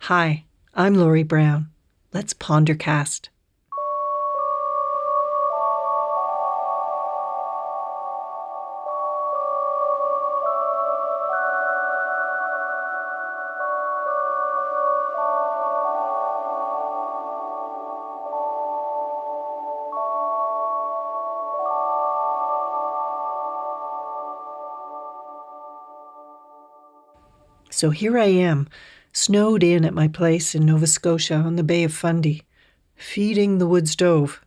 Hi, I'm Lori Brown. Let's Pondercast. So here I am, snowed in at my place in Nova Scotia on the Bay of Fundy, feeding the wood stove.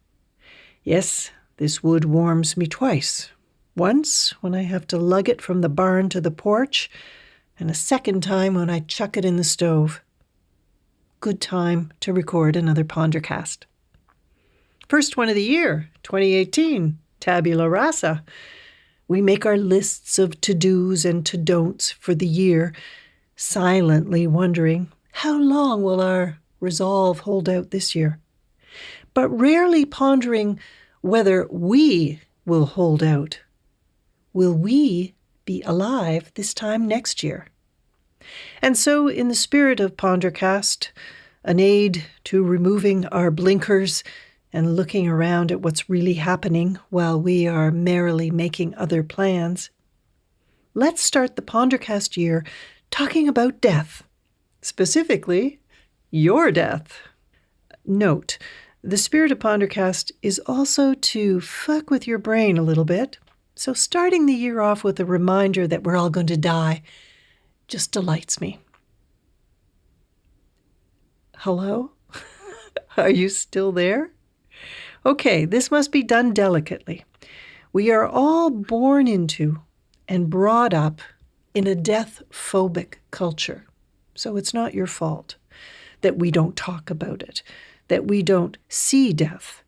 Yes, this wood warms me twice. Once when I have to lug it from the barn to the porch, and a second time when I chuck it in the stove. Good time to record another Pondercast. First one of the year, 2018, tabula rasa. We make our lists of to-dos and to-don'ts for the year, silently wondering, how long will our resolve hold out this year? But rarely pondering whether we will hold out. Will we be alive this time next year? And so, in the spirit of Pondercast, an aid to removing our blinkers and looking around at what's really happening while we are merrily making other plans, let's start the Pondercast year talking about death, specifically your death. Note, the spirit of Pondercast is also to fuck with your brain a little bit, so starting the year off with a reminder that we're all going to die just delights me. Hello? Are you still there? Okay, this must be done delicately. We are all born into and brought up in a death-phobic culture. So it's not your fault that we don't talk about it, that we don't see death.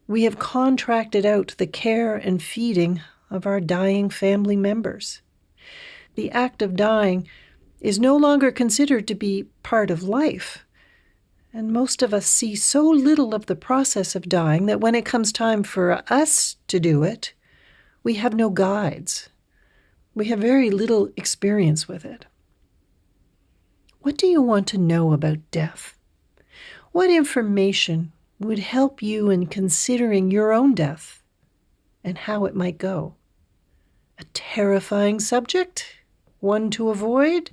We have contracted out the care and feeding of our dying family members. The act of dying is no longer considered to be part of life. And most of us see so little of the process of dying that when it comes time for us to do it, we have no guides. We have very little experience with it. What do you want to know about death? What information would help you in considering your own death and how it might go? A terrifying subject? One to avoid?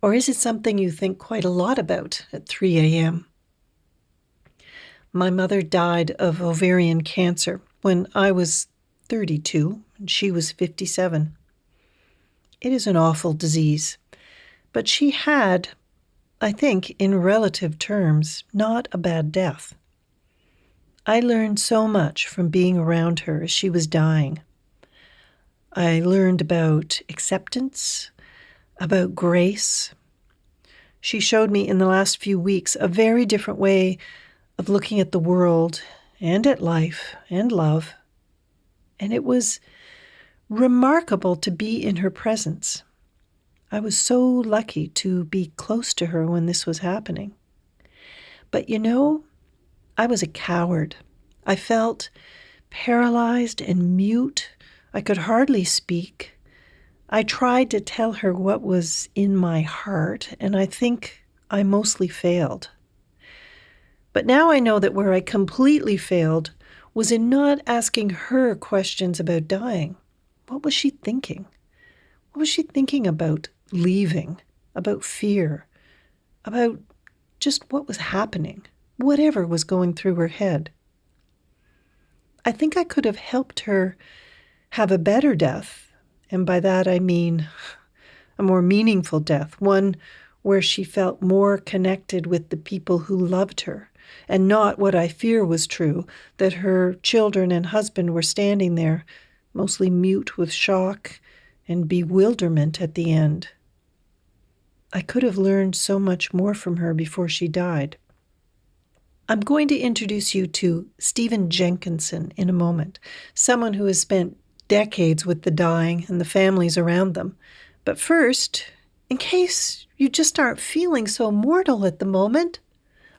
Or is it something you think quite a lot about at 3 a.m.? My mother died of ovarian cancer when I was 32 and she was 57. It is an awful disease, but she had, I think, in relative terms, not a bad death. I learned so much from being around her as she was dying. I learned about acceptance, about grace. She showed me in the last few weeks a very different way of looking at the world and at life and love. And it was remarkable to be in her presence. I was so lucky to be close to her when this was happening. But I was a coward. I felt paralyzed and mute. I could hardly speak. I tried to tell her what was in my heart, and I think I mostly failed. But now I know that where I completely failed was in not asking her questions about dying. What was she thinking? What was she thinking about leaving, about fear, about just what was happening, whatever was going through her head? I think I could have helped her have a better death, and by that I mean a more meaningful death, one where she felt more connected with the people who loved her, and not what I fear was true, that her children and husband were standing there, mostly mute with shock and bewilderment at the end. I could have learned so much more from her before she died. I'm going to introduce you to Stephen Jenkinson in a moment, someone who has spent decades with the dying and the families around them. But first, in case you just aren't feeling so mortal at the moment,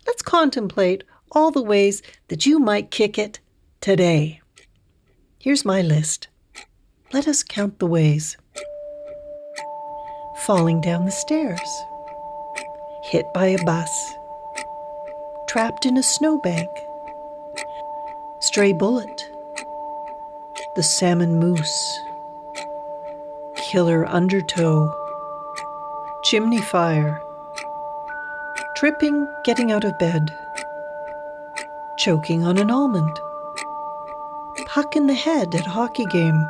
let's contemplate all the ways that you might kick it today. Here's my list. Let us count the ways. Falling down the stairs. hit by a bus, trapped in a snowbank, stray bullet, the salmon moose, killer undertow, chimney fire, tripping getting out of bed, choking on an almond, puck in the head at hockey game,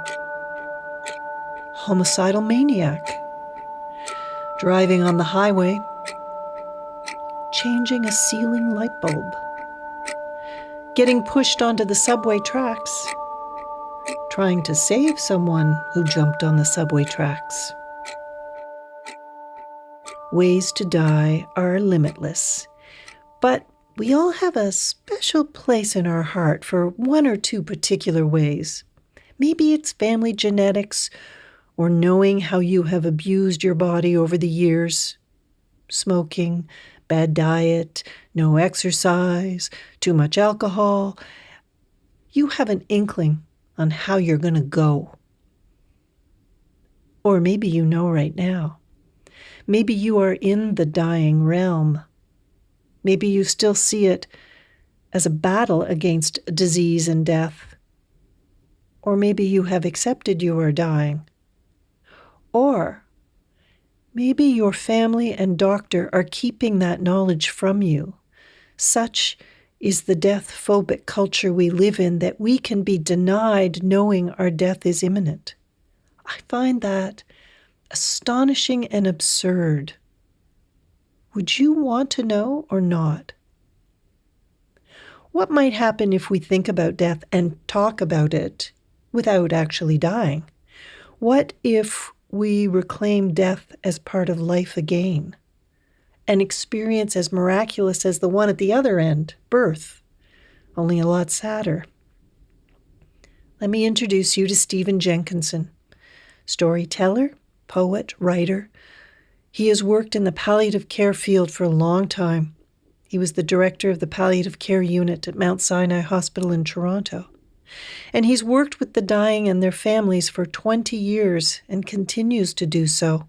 homicidal maniac, driving on the highway, changing a ceiling light bulb, getting pushed onto the subway tracks, trying to save someone who jumped on the subway tracks. Ways to die are limitless, but we all have a special place in our heart for one or two particular ways. Maybe it's family genetics, or knowing how you have abused your body over the years. Smoking, bad diet, no exercise, too much alcohol. You have an inkling on how you're going to go. Or maybe you know right now. Maybe you are in the dying realm. Maybe you still see it as a battle against disease and death. Or maybe you have accepted you are dying. Or maybe your family and doctor are keeping that knowledge from you. Such is the death-phobic culture we live in that we can be denied knowing our death is imminent. I find that astonishing and absurd. Would you want to know or not? What might happen if we think about death and talk about it without actually dying? What if we reclaim death as part of life again? An experience as miraculous as the one at the other end, birth, only a lot sadder. Let me introduce you to Stephen Jenkinson, storyteller, poet, writer. He has worked in the palliative care field for a long time. He was the director of the palliative care unit at Mount Sinai Hospital in Toronto. And he's worked with the dying and their families for 20 years and continues to do so.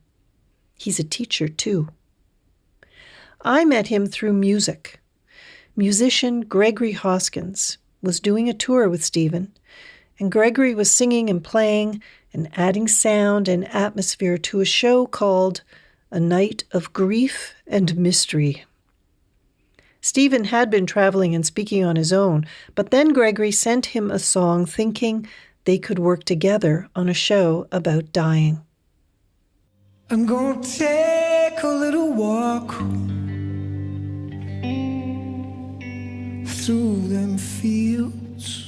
He's a teacher, too. I met him through music. Musician Gregory Hoskins was doing a tour with Stephen, and Gregory was singing and playing and adding sound and atmosphere to a show called A Night of Grief and Mystery. Stephen had been traveling and speaking on his own, but then Gregory sent him a song thinking they could work together on a show about dying. I'm gonna take a little walk through them fields.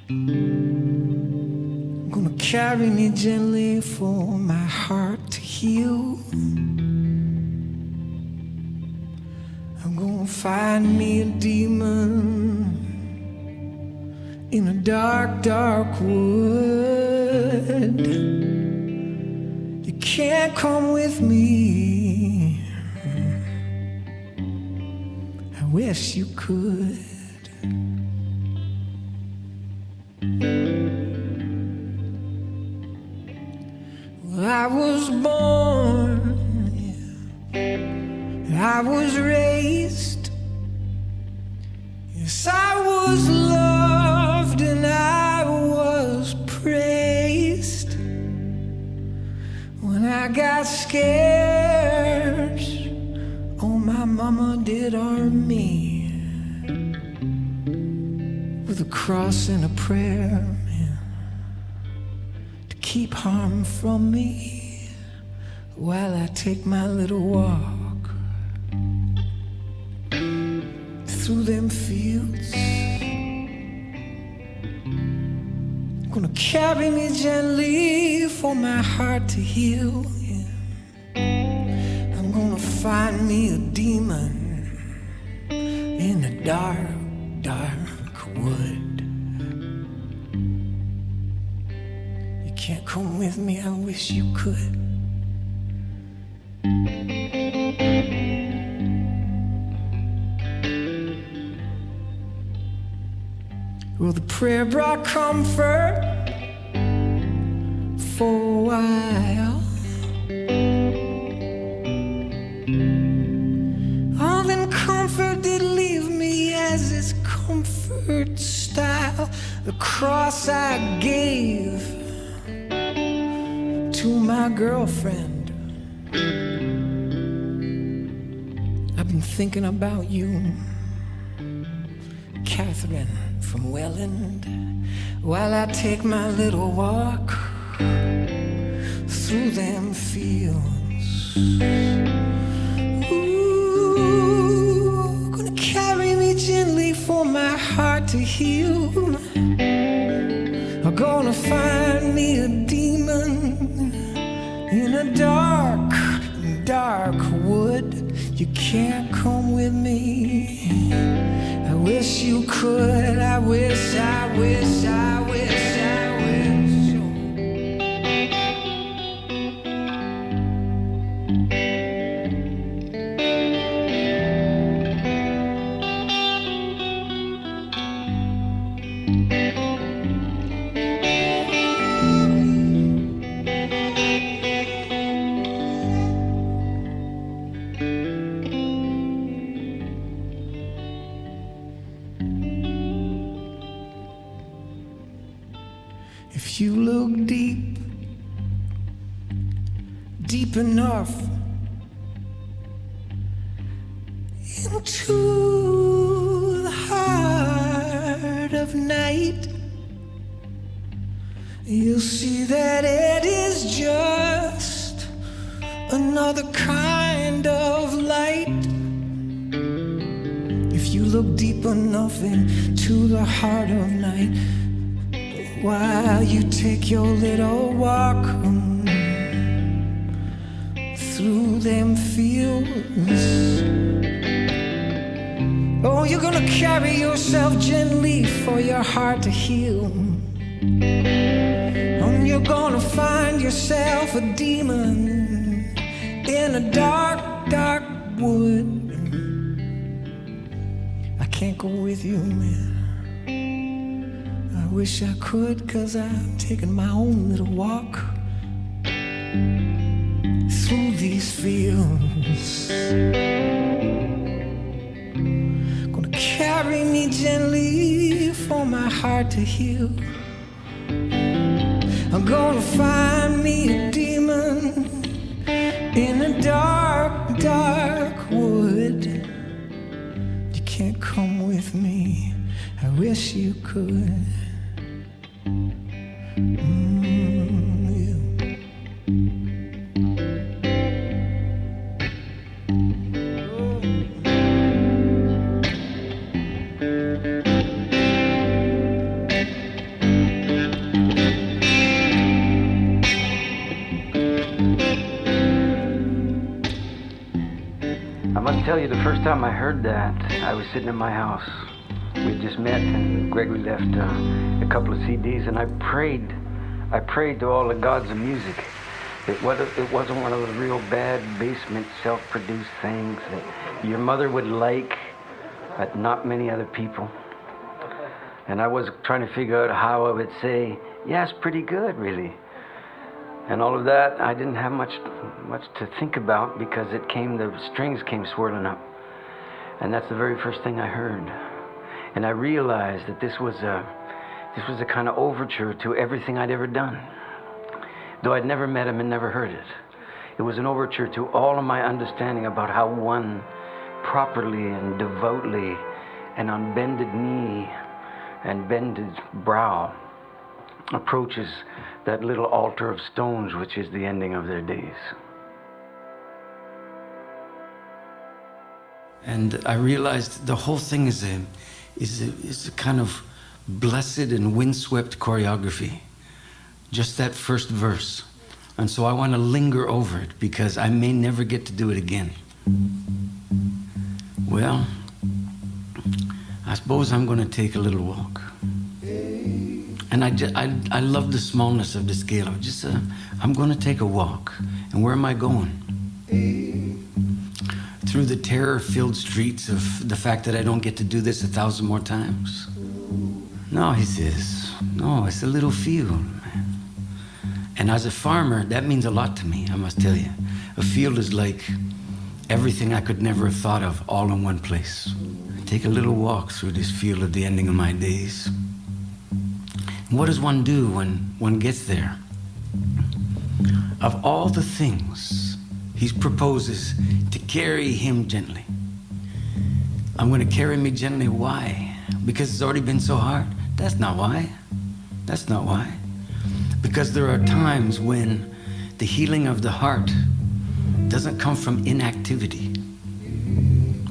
I'm gonna carry me gently for my heart to heal. I'm gonna find me a demon in a dark, dark wood. You can't come with me. I wish you could. Well, I was born, I was raised, yes, I was loved and I was praised. When I got scared, oh, my mama did arm me with a cross and a prayer, to keep harm from me while I take my little walk through them fields. Gonna carry me gently for my heart to heal. I'm gonna find me a demon in a dark, dark wood. You can't come with me, I wish you could. Well, the prayer brought comfort for a while. comfort style, the cross I gave to my girlfriend. I've been thinking about you, Catherine from Welland, while I take my little walk through them fields. Ooh, gonna carry me gently for my heart to heal. I'm gonna find me a demon in a dark, dark wood. You can't come with me. I wish you could. I wish, I wish, I wish, I wish. If you look deep, deep enough into the heart of night, you'll see that it is just another kind of light. If you look deep enough into the heart of night, while you take your little walk through them fields, oh, you're gonna carry yourself gently for your heart to heal. And you're gonna find yourself a demon in a dark, dark wood. I can't go with you, man. I wish I could, 'cause I'm taking my own little walk through these fields. Gonna carry me gently for my heart to heal. I'm gonna find me a demon in a dark, dark wood. You can't come with me. I wish you could. I must tell you, the first time I heard that, I was sitting in my house. We just met, and Gregory left a couple of CDs, and I prayed to all the gods of music. It wasn't one of those real bad basement self-produced things that your mother would like, but not many other people. And I was trying to figure out how I would say, yeah, it's pretty good, really. And all of that, I didn't have much to think about, because the strings came swirling up. And that's the very first thing I heard. And I realized that this was a kind of overture to everything I'd ever done. Though I'd never met him and never heard it. It was an overture to all of my understanding about how one properly and devoutly and on bended knee and bended brow approaches that little altar of stones, which is the ending of their days. And I realized the whole thing is a kind of blessed and windswept choreography. Just that first verse. And so I want to linger over it, because I may never get to do it again. Well, I suppose I'm going to take a little walk. And I love the smallness of the scale. I'm going to take a walk. And where am I going? Through the terror-filled streets of the fact that I don't get to do this 1,000 more times. No, he says, no, it's a little field, man. And as a farmer, that means a lot to me, I must tell you. A field is like everything I could never have thought of all in one place. take a little walk through this field of the ending of my days. What does one do when one gets there? Of all the things he proposes to carry him gently, I'm going to carry me gently. Why? Because it's already been so hard? That's not why. That's not why. Because there are times when the healing of the heart doesn't come from inactivity.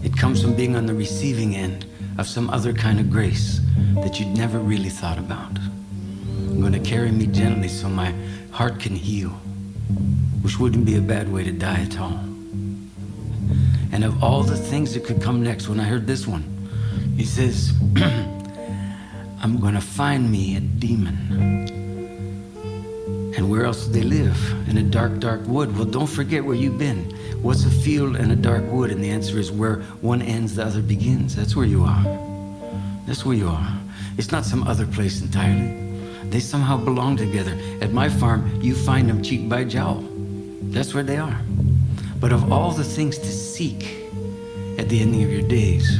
It comes from being on the receiving end of some other kind of grace that you'd never really thought about. I'm going to carry me gently so my heart can heal, which wouldn't be a bad way to die at all. And of all the things that could come next, when I heard this one, he says, I'm going to find me a demon. And where else do they live? In a dark, dark wood. Well, don't forget where you've been. What's a field and a dark wood? And the answer is where one ends, the other begins. That's where you are. That's where you are. It's not some other place entirely. They somehow belong together. At my farm, you find them cheek by jowl. That's where they are. But of all the things to seek at the ending of your days,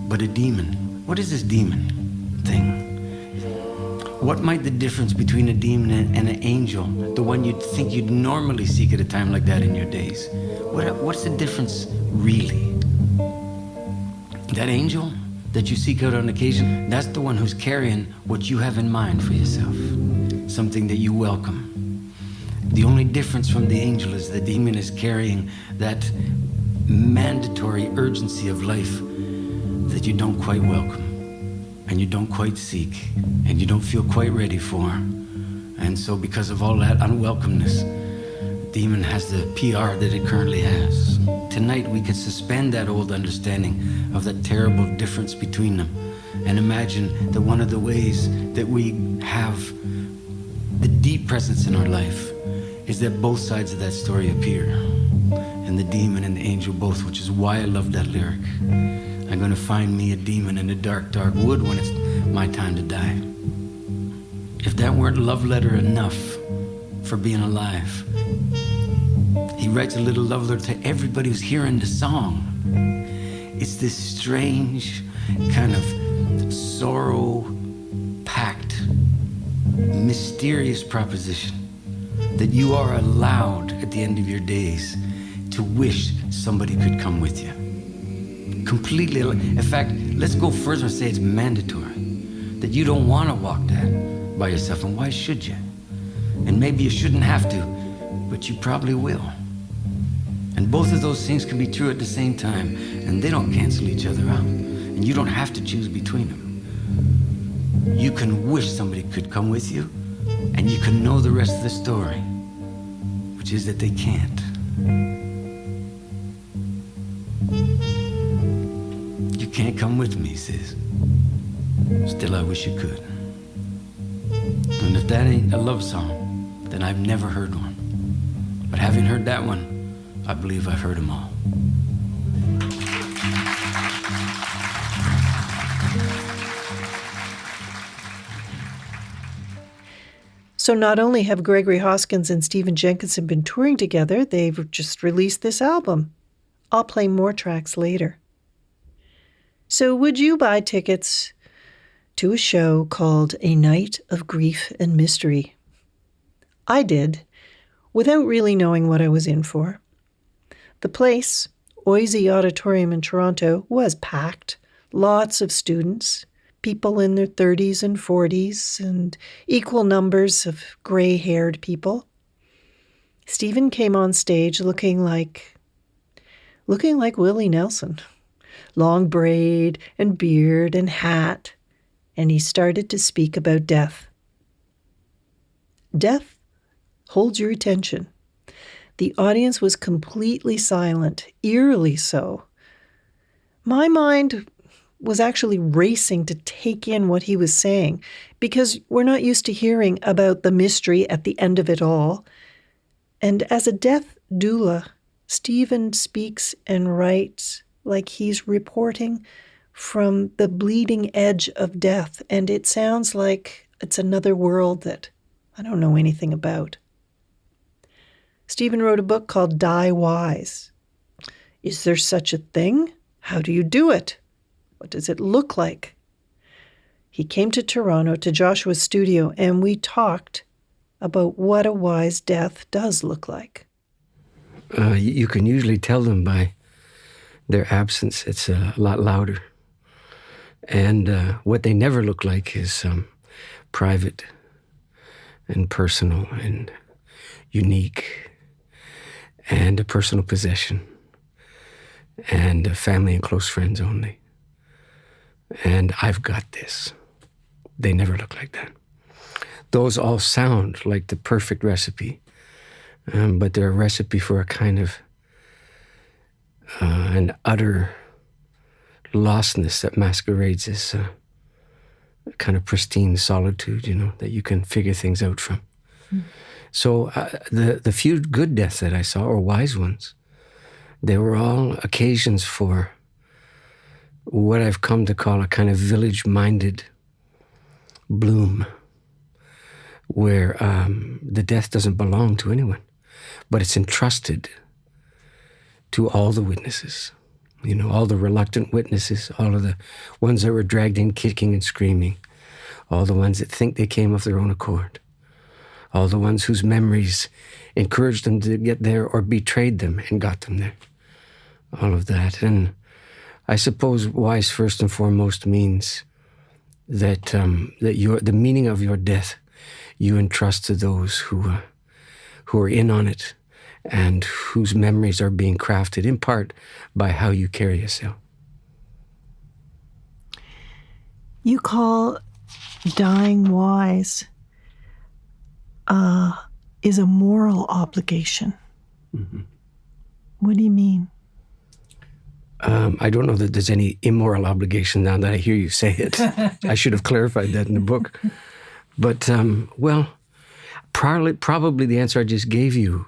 but a demon. What is this demon thing? What might the difference between a demon and an angel, the one you'd think you'd normally seek at a time like that in your days? What's the difference really? That angel that you seek out on occasion, that's the one who's carrying what you have in mind for yourself, something that you welcome. The only difference from the angel is the demon is carrying that mandatory urgency of life that you don't quite welcome, and you don't quite seek, and you don't feel quite ready for. And so because of all that unwelcomeness, the demon has the PR that it currently has. Tonight we can suspend that old understanding of that terrible difference between them and imagine that one of the ways that we have the deep presence in our life is that both sides of that story appear, and the demon and the angel both, which is why I love that lyric. I'm going to find me a demon in a dark, dark wood when it's my time to die. If that weren't love letter enough for being alive, he writes a little love letter to everybody who's hearing the song. It's this strange kind of sorrow-packed, mysterious proposition that you are allowed at the end of your days to wish somebody could come with you. Completely. In fact, let's go further and say it's mandatory. That you don't want to walk that by yourself, and why should you? And maybe you shouldn't have to, but you probably will. And both of those things can be true at the same time, and they don't cancel each other out. And you don't have to choose between them. You can wish somebody could come with you, and you can know the rest of the story, which is that they can't. You can't come with me, he says. Still, I wish you could. And if that ain't a love song, then I've never heard one. But having heard that one, I believe I've heard them all. So not only have Gregory Hoskins and Stephen Jenkinson been touring together, they've just released this album. I'll play more tracks later. So would you buy tickets to a show called A Night of Grief and Mystery? I did, without really knowing what I was in for. The place, Oisey Auditorium in Toronto, was packed. Lots of students, people in their 30s and 40s, and equal numbers of gray-haired people. Stephen came on stage looking like Willie Nelson. Long braid and beard and hat, and he started to speak about death. Death holds your attention. The audience was completely silent, eerily so. My mind was actually racing to take in what he was saying, because we're not used to hearing about the mystery at the end of it all. And as a death doula, Stephen speaks and writes like he's reporting from the bleeding edge of death, and it sounds like it's another world that I don't know anything about. Stephen wrote a book called Die Wise. Is there such a thing? How do you do it? What does it look like? He came to Toronto, to Joshua's studio, and we talked about what a wise death does look like. You can usually tell them by their absence. It's a lot louder. And what they never look like is private and personal and unique and a personal possession and a family and close friends only. And I've got this. They never look like that. Those all sound like the perfect recipe, but they're a recipe for a kind of an utter lostness that masquerades as a kind of pristine solitude, that you can figure things out from. So the few good deaths that I saw, or wise ones, they were all occasions for what I've come to call a kind of village-minded bloom, where the death doesn't belong to anyone, but it's entrusted to all the witnesses, all the reluctant witnesses, all of the ones that were dragged in kicking and screaming, all the ones that think they came of their own accord, all the ones whose memories encouraged them to get there or betrayed them and got them there, all of that. And I suppose wise first and foremost means that the meaning of your death you entrust to those who are in on it and whose memories are being crafted in part by how you carry yourself. You call dying wise is a moral obligation. Mm-hmm. What do you mean? I don't know that there's any immoral obligation now that I hear you say it. I should have clarified that in the book. But, probably the answer I just gave you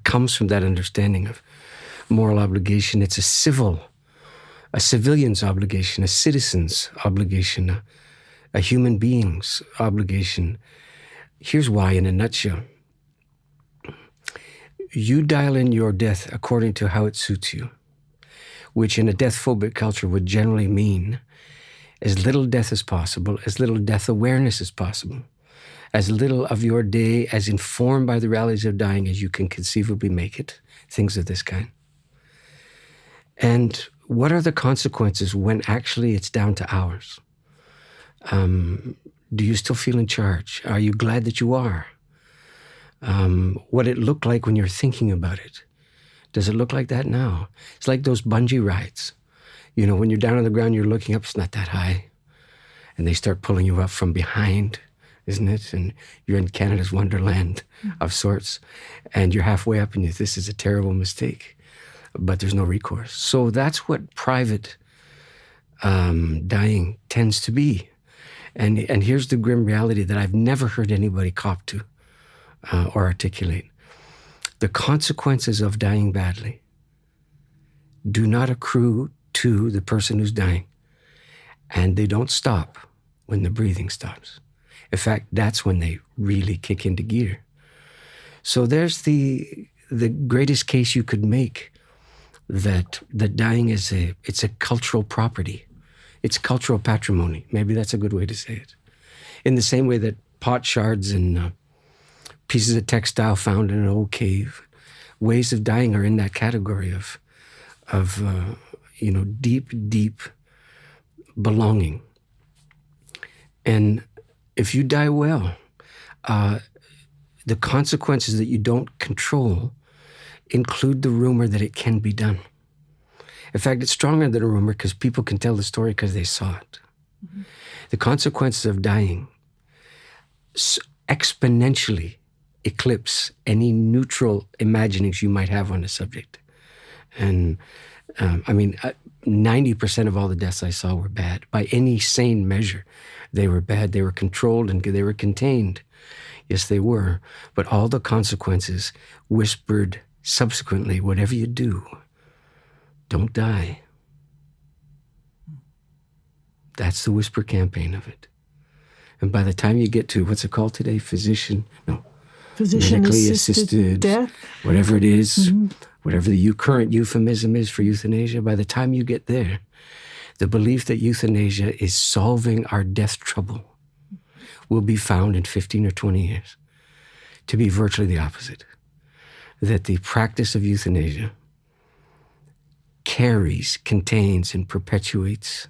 comes from that understanding of moral obligation. It's a civilian's obligation, a citizen's obligation, a human being's obligation. Here's why in a nutshell. You dial in your death according to how it suits you, which in a death-phobic culture would generally mean as little death as possible, as little death awareness as possible, as little of your day as informed by the realities of dying as you can conceivably make it, things of this kind. And what are the consequences when actually it's down to hours? Do you still feel in charge? Are you glad that you are? What it looked like when you're thinking about it. Does it look like that now? It's like those bungee rides. When you're down on the ground, you're looking up, it's not that high. And they start pulling you up from behind, isn't it? And you're in Canada's wonderland of sorts. And you're halfway up and this is a terrible mistake. But there's no recourse. So that's what private dying tends to be. And here's the grim reality that I've never heard anybody cop to or articulate. The consequences of dying badly do not accrue to the person who's dying, and they don't stop when the breathing stops. In fact, that's when they really kick into gear. So there's the greatest case you could make that dying is it's a cultural property. It's cultural patrimony. Maybe that's a good way to say it. In the same way that pot shards and pieces of textile found in an old cave, ways of dying are in that category of deep belonging. And if you die well, the consequences that you don't control include the rumor that it can be done. In fact, it's stronger than a rumor because people can tell the story because they saw it. Mm-hmm. The consequences of dying exponentially eclipse any neutral imaginings you might have on the subject. And 90% of all the deaths I saw were bad. By any sane measure, they were bad. They were controlled and they were contained. Yes, they were. But all the consequences whispered subsequently, whatever you do, don't die. That's the whisper campaign of it. And by the time you get to, what's it called today? Medically assisted death, whatever it is, whatever the current euphemism is for euthanasia, by the time you get there, the belief that euthanasia is solving our death trouble will be found in 15 or 20 years to be virtually the opposite. That the practice of euthanasia carries, contains, and perpetuates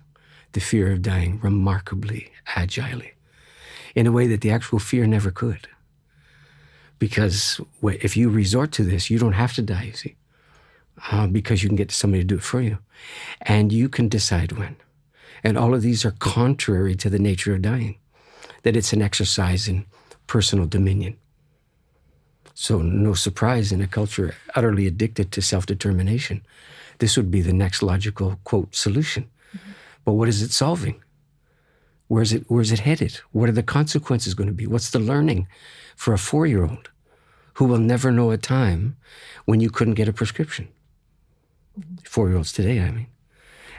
the fear of dying remarkably agilely, in a way that the actual fear never could. Because if you resort to this, you don't have to die, you see, because you can get somebody to do it for you. And you can decide when. And all of these are contrary to the nature of dying, that it's an exercise in personal dominion. So no surprise in a culture utterly addicted to self-determination, this would be the next logical, quote, solution. Mm-hmm. But what is it solving? Where's it headed? What are the consequences going to be? What's the learning for a 4-year-old who will never know a time when you couldn't get a prescription? 4-year-olds today, I mean.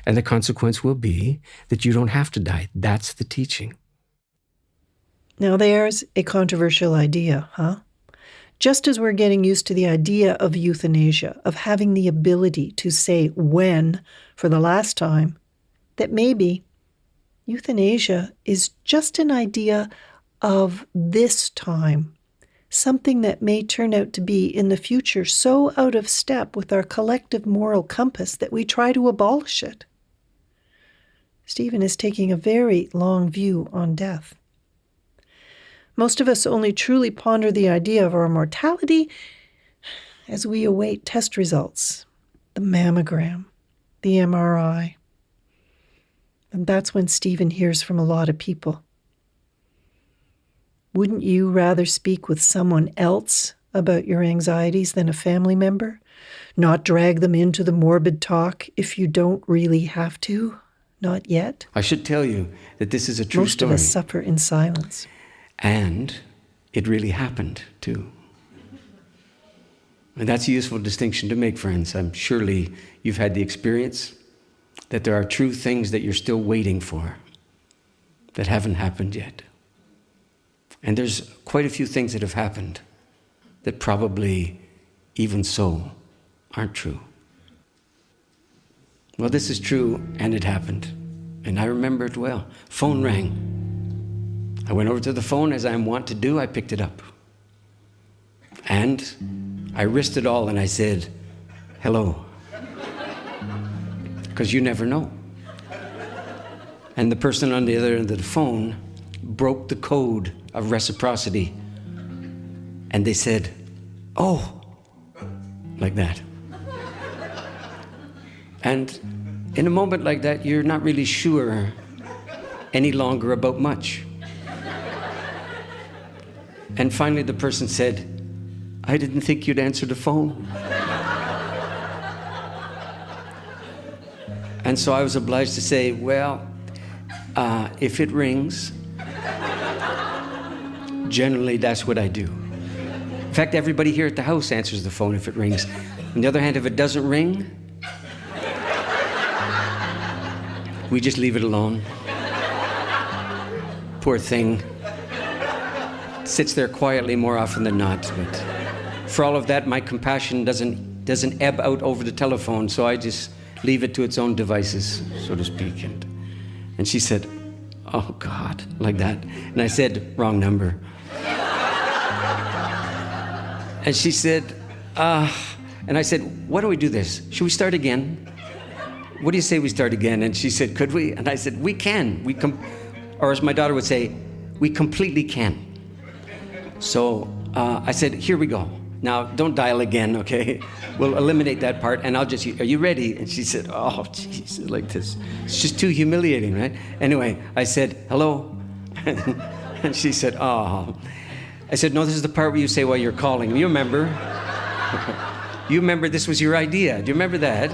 And the consequence will be that you don't have to die. That's the teaching. Now there's a controversial idea, huh? Just as we're getting used to the idea of euthanasia, of having the ability to say when for the last time, that maybe euthanasia is just an idea of this time, something that may turn out to be in the future so out of step with our collective moral compass that we try to abolish it. Stephen is taking a very long view on death. Most of us only truly ponder the idea of our mortality as we await test results, the mammogram, the MRI. And that's when Stephen hears from a lot of people. Wouldn't you rather speak with someone else about your anxieties than a family member? Not drag them into the morbid talk if you don't really have to? Not yet? I should tell you that this is a true story. Most of us suffer in silence. And it really happened, too. And that's a useful distinction to make, friends. Surely you've had the experience that there are true things that you're still waiting for that haven't happened yet. And there's quite a few things that have happened that probably, even so, aren't true. Well, this is true, and it happened. And I remember it well. Phone rang. I went over to the phone, as I'm wont to do. I picked it up. And I risked it all, and I said, hello. Because you never know. And the person on the other end of the phone broke the code of reciprocity. And they said, oh, like that. And in a moment like that, you're not really sure any longer about much. And finally the person said, I didn't think you'd answer the phone. And so I was obliged to say, well, if it rings, generally that's what I do. In fact, everybody here at the house answers the phone if it rings. On the other hand, if it doesn't ring, we just leave it alone. Poor thing. Sits there quietly more often than not. But for all of that, my compassion doesn't ebb out over the telephone, so I just leave it to its own devices, so to speak. And she said, oh God, like that. And I said, wrong number. And she said, and I said, why don't we do this? Should we start again? What do you say we start again? And she said, could we? And I said, we can. Or as my daughter would say, we completely can. So I said, here we go. Now, don't dial again, okay? We'll eliminate that part, and I'll just, are you ready? And she said, oh, jeez, like this. It's just too humiliating, right? Anyway, I said, hello? And she said, oh. I said, no, this is the part where you say while you're calling. You remember? You remember this was your idea. Do you remember that?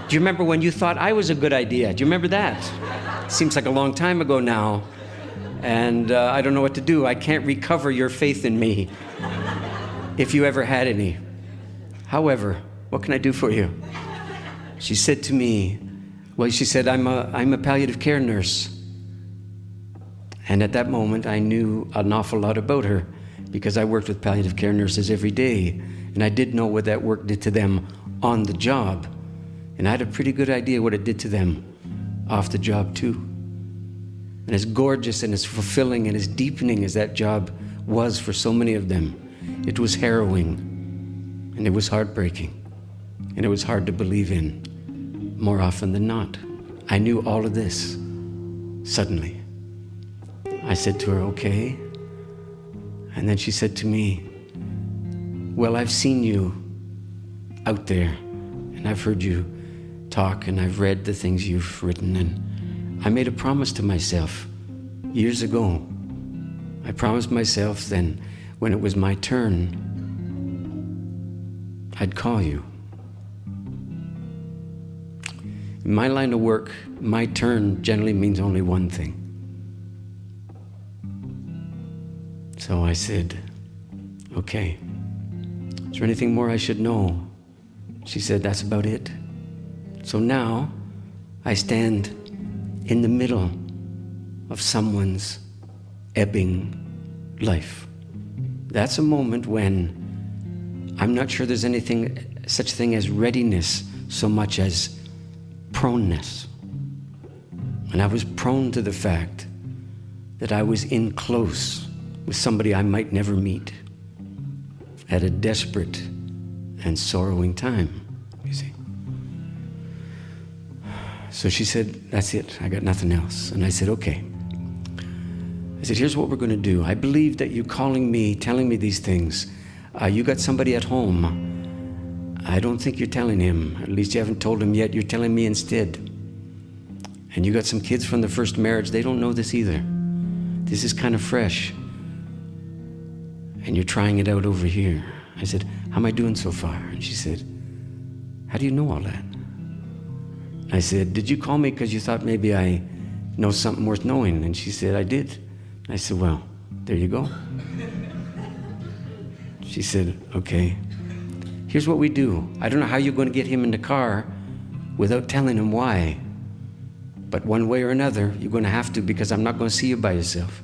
Do you remember when you thought I was a good idea? Do you remember that? Seems like a long time ago now. And I don't know what to do. I can't recover your faith in me, if you ever had any. However, what can I do for you? She said to me, well, she said, I'm a palliative care nurse. And at that moment, I knew an awful lot about her because I worked with palliative care nurses every day. And I did know what that work did to them on the job. And I had a pretty good idea what it did to them off the job too. And as gorgeous and as fulfilling and as deepening as that job was for so many of them, it was harrowing and it was heartbreaking and it was hard to believe in more often than not. I knew all of this suddenly. I said to her, okay. And then she said to me, well, I've seen you out there and I've heard you talk and I've read the things you've written, and I made a promise to myself years ago. I promised myself then when it was my turn, I'd call you. In my line of work, my turn generally means only one thing. So I said, okay, is there anything more I should know? She said, that's about it. So now I stand in the middle of someone's ebbing life. That's a moment when I'm not sure there's anything, such thing as readiness so much as proneness. And I was prone to the fact that I was in close with somebody I might never meet at a desperate and sorrowing time, you see. So she said, that's it, I got nothing else. And I said, okay. I said, here's what we're going to do. I believe that you calling me, telling me these things, you got somebody at home. I don't think you're telling him, at least you haven't told him yet, you're telling me instead. And you got some kids from the first marriage, they don't know this either. This is kind of fresh. And you're trying it out over here. I said, how am I doing so far? And she said, how do you know all that? I said, did you call me because you thought maybe I know something worth knowing? And she said, I did. I said, well, there you go. She said, okay, here's what we do. I don't know how you're going to get him in the car without telling him why. But one way or another, you're going to have to, because I'm not going to see you by yourself.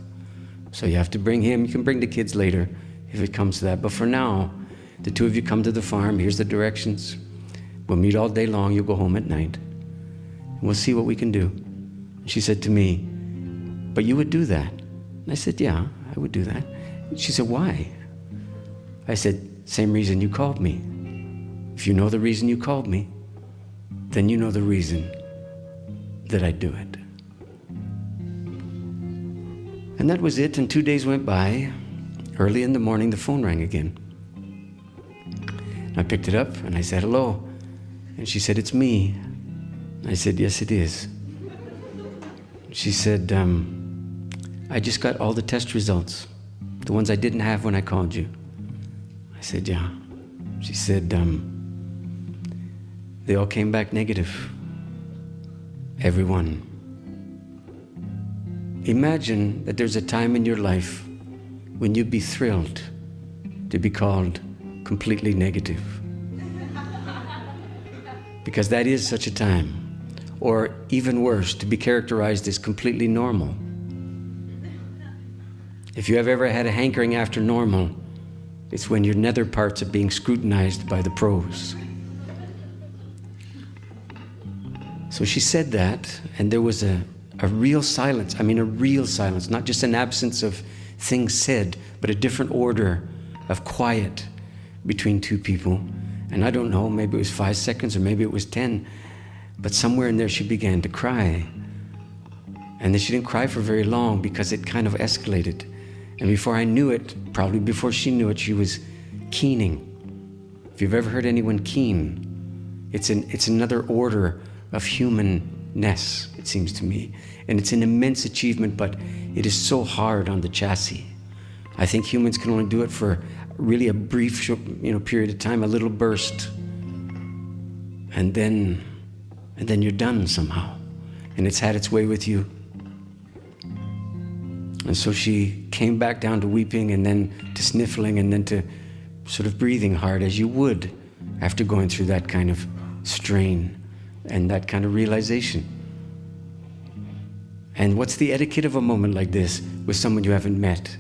So you have to bring him. You can bring the kids later if it comes to that. But for now, the two of you come to the farm. Here's the directions. We'll meet all day long. You'll go home at night. And we'll see what we can do. And she said to me, but you would do that? And I said, yeah, I would do that. And she said, why? I said, same reason you called me. If you know the reason you called me, then you know the reason that I'd do it. And that was it, and 2 days went by. Early in the morning, the phone rang again. I picked it up, and I said, hello. And she said, it's me. I said, yes, it is. She said, I just got all the test results, the ones I didn't have when I called you. I said, yeah. She said, they all came back negative. Everyone. Imagine that there's a time in your life when you'd be thrilled to be called completely negative. Because that is such a time. Or even worse, to be characterized as completely normal. If you have ever had a hankering after normal, it's when your nether parts are being scrutinized by the pros. So she said that, and there was a real silence. I mean, a real silence, not just an absence of things said, but a different order of quiet between two people. And I don't know, maybe it was 5 seconds or maybe it was 10, but somewhere in there she began to cry. And then she didn't cry for very long because it kind of escalated. And before I knew it, probably before she knew it, she was keening. If you've ever heard anyone keen, it's another order of humanness, it seems to me. And it's an immense achievement, but it is so hard on the chassis. I think humans can only do it for really a brief, period of time, a little burst. And then you're done somehow. And it's had its way with you. And so she came back down to weeping and then to sniffling and then to sort of breathing hard, as you would after going through that kind of strain and that kind of realization. And what's the etiquette of a moment like this with someone you haven't met?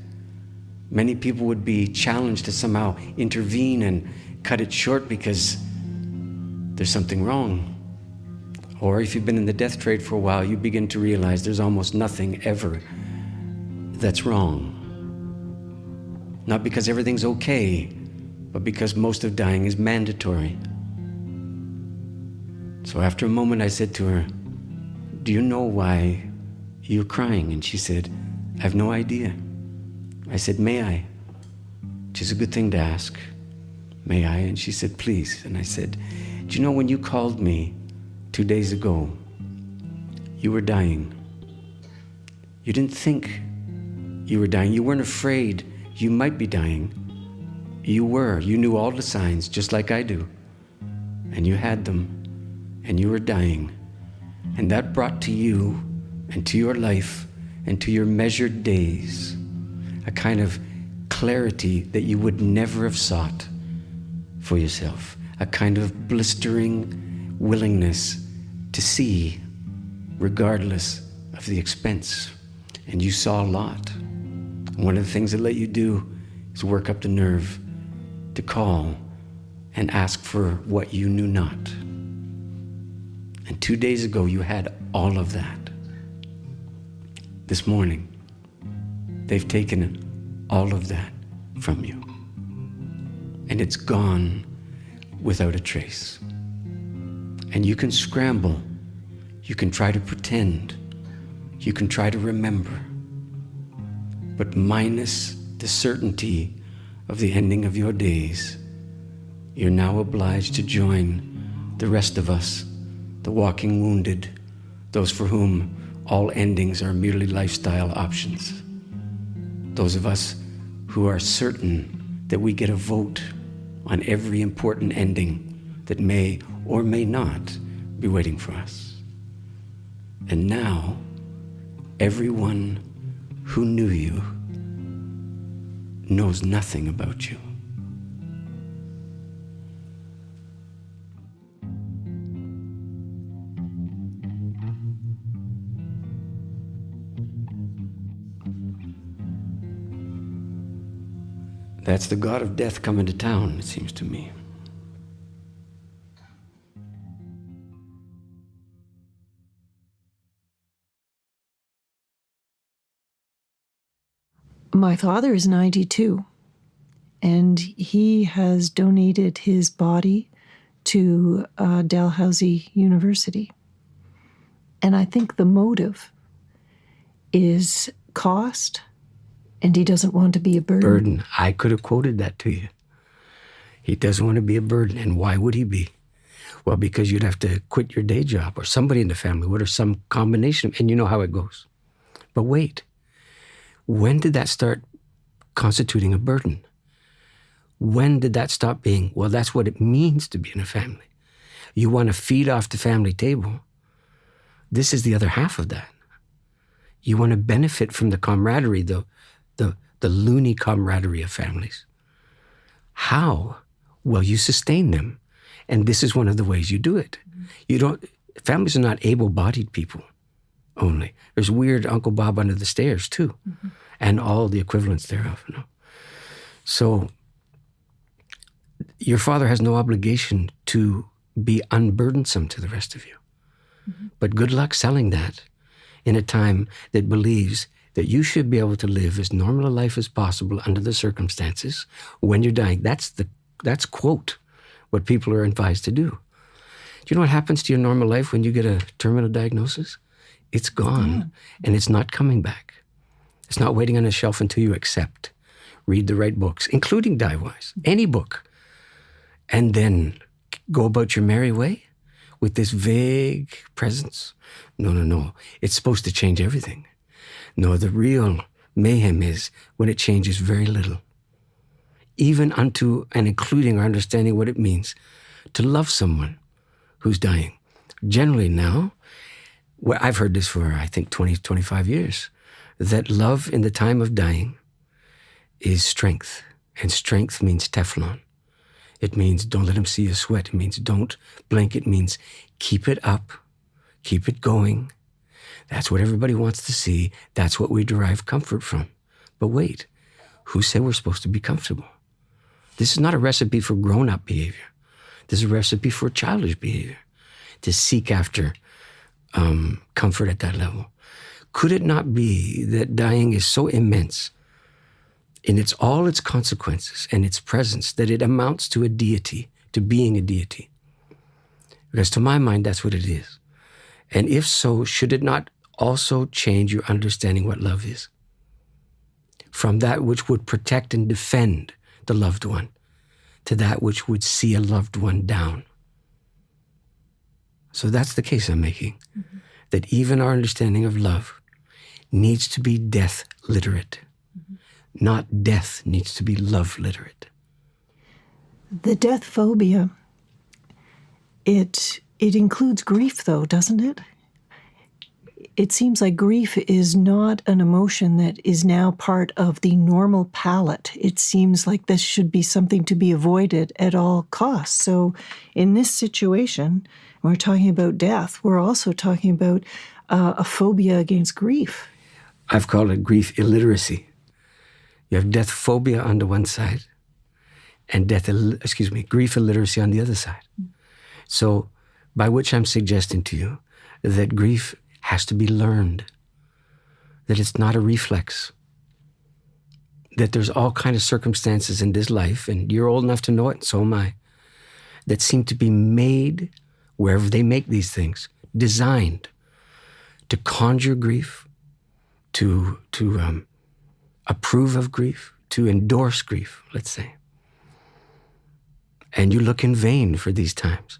Many people would be challenged to somehow intervene and cut it short because there's something wrong. Or if you've been in the death trade for a while, you begin to realize there's almost nothing ever that's wrong. Not because everything's okay, but because most of dying is mandatory. So after a moment, I said to her, "Do you know why you're crying?" And she said, "I have no idea." I said, "May I?" Which is a good thing to ask. "May I?" And she said, "Please." And I said, "Do you know when you called me 2 days ago, you were dying. You didn't think you were dying. You weren't afraid you might be dying. You were. You knew all the signs, just like I do. And you had them, and you were dying. And that brought to you and to your life and to your measured days a kind of clarity that you would never have sought for yourself, a kind of blistering willingness to see regardless of the expense. And you saw a lot. One of the things that let you do is work up the nerve to call and ask for what you knew not. And 2 days ago, you had all of that. This morning, they've taken all of that from you. And it's gone without a trace. And you can scramble. You can try to pretend. You can try to remember. But minus the certainty of the ending of your days, you're now obliged to join the rest of us, the walking wounded, those for whom all endings are merely lifestyle options. Those of us who are certain that we get a vote on every important ending that may or may not be waiting for us. And now, everyone who knew you knows nothing about you. That's the god of death coming to town, it seems to me. My father is 92, and he has donated his body to Dalhousie University. And I think the motive is cost, and he doesn't want to be a burden. I could have quoted that to you. He doesn't want to be a burden. And why would he be? Well, because you'd have to quit your day job, or somebody in the family would, or some combination, and you know how it goes. But wait. When did that start constituting a burden? When did that stop being, well, that's what it means to be in a family. You want to feed off the family table. This is the other half of that. You want to benefit from the camaraderie, the loony camaraderie of families. How? Well, you sustain them. And this is one of the ways you do it. Families are not able-bodied people only. There's weird Uncle Bob under the stairs too, and all the equivalents thereof. You know? So your father has no obligation to be unburdensome to the rest of you. But good luck selling that in a time that believes that you should be able to live as normal a life as possible under the circumstances when you're dying. That's quote what people are advised to do. Do you know what happens to your normal life when you get a terminal diagnosis? It's gone, and it's not coming back. It's not waiting on a shelf until you accept. Read the right books, including Die Wise, any book, and then go about your merry way with this vague presence. No. It's supposed to change everything. No, the real mayhem is when it changes very little, even unto and including our understanding what it means to love someone who's dying. Generally now, well, I've heard this for, I think, 20, 25 years, that love in the time of dying is strength. And strength means Teflon. It means don't let him see you sweat. It means don't blink. It means keep it up, keep it going. That's what everybody wants to see. That's what we derive comfort from. But wait, who said we're supposed to be comfortable? This is not a recipe for grown-up behavior. This is a recipe for childish behavior. To seek after comfort at that level. Could it not be that dying is so immense in all its consequences and its presence that it amounts to a deity, to being a deity? Because to my mind, that's what it is. And if so, should it not also change your understanding what love is? From that which would protect and defend the loved one to that which would see a loved one down. So that's the case I'm making. Mm-hmm. That even our understanding of love needs to be death literate. Mm-hmm. Not death needs to be love literate. The death phobia, it includes grief, though, doesn't it? It seems like grief is not an emotion that is now part of the normal palette. It seems like this should be something to be avoided at all costs. So in this situation, when we're talking about death, we're also talking about a phobia against grief. I've called it grief illiteracy. You have death phobia on the one side and grief illiteracy on the other side. So by which I'm suggesting to you that grief has to be learned, that it's not a reflex, that there's all kinds of circumstances in this life, and you're old enough to know it, and so am I, that seem to be made, wherever they make these things, designed to conjure grief, to approve of grief, to endorse grief, let's say. And you look in vain for these times.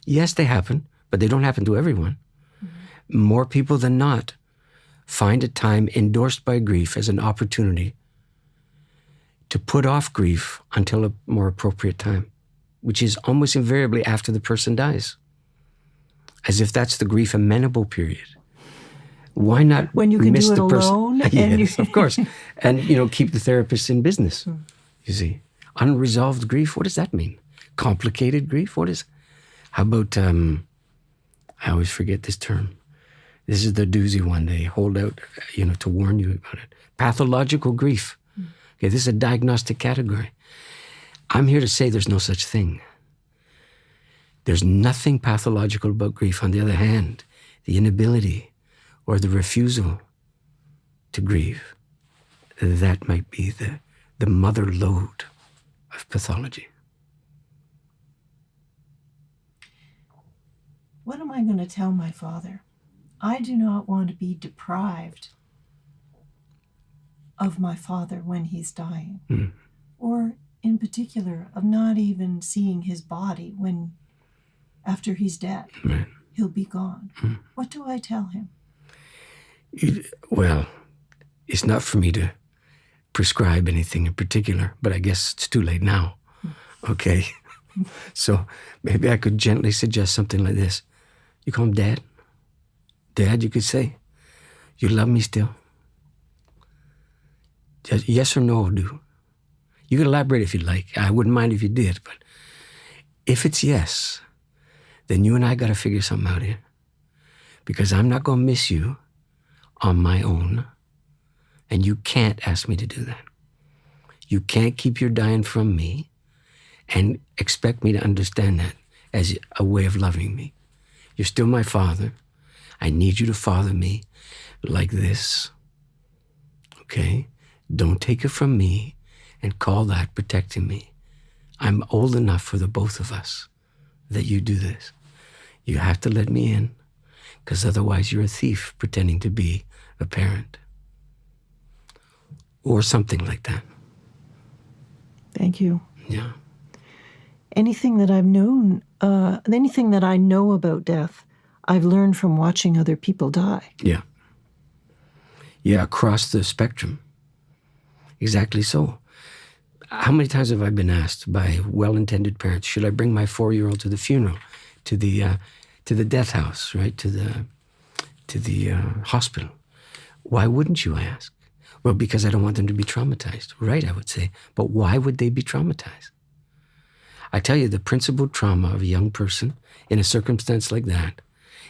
Yes, they happen, but they don't happen to everyone. More people than not find a time endorsed by grief as an opportunity to put off grief until a more appropriate time, which is almost invariably after the person dies, as if that's the grief amenable period. Why not when you can miss do it the person? alone? Yes, of course. And, keep the therapist in business, you see. Unresolved grief, what does that mean? Complicated grief, how about, I always forget this term. This is the doozy one. They hold out, to warn you about it. Pathological grief. Okay, this is a diagnostic category. I'm here to say there's no such thing. There's nothing pathological about grief. On the other hand, the inability or the refusal to grieve, that might be the mother lode of pathology. What am I going to tell my father? I do not want to be deprived of my father when he's dying, or in particular of not even seeing his body when, after he's dead, he'll be gone. What do I tell him? Well, it's not for me to prescribe anything in particular, but I guess it's too late now. Okay? So maybe I could gently suggest something like this. You call him Dad? Dad, you could say, you love me still? Just yes or no will do. You can elaborate if you'd like. I wouldn't mind if you did, but if it's yes, then you and I got to figure something out here. Because I'm not going to miss you on my own, and you can't ask me to do that. You can't keep your dying from me and expect me to understand that as a way of loving me. You're still my father. I need you to father me like this. Okay? Don't take it from me and call that protecting me. I'm old enough for the both of us that you do this. You have to let me in, because otherwise you're a thief pretending to be a parent. Or something like that. Thank you. Yeah. Anything that I've known, anything that I know about death, I've learned from watching other people die. Yeah. Yeah, across the spectrum. Exactly so. How many times have I been asked by well-intended parents, should I bring my 4-year-old to the funeral, to the death house, right, to the hospital? Why wouldn't you, I ask? Well, because I don't want them to be traumatized. Right, I would say. But why would they be traumatized? I tell you, the principal trauma of a young person in a circumstance like that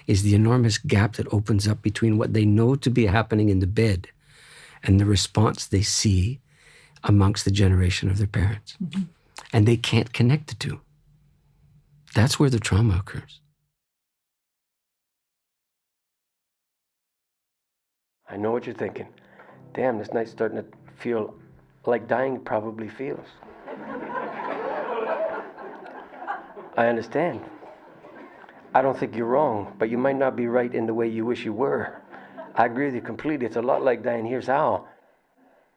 is the enormous gap that opens up between what they know to be happening in the bed and the response they see amongst the generation of their parents. Mm-hmm. And they can't connect the two. That's where the trauma occurs. I know what you're thinking. Damn, this night's starting to feel like dying probably feels. I understand. I don't think you're wrong, but you might not be right in the way you wish you were. I agree with you completely. It's a lot like dying. Here's how.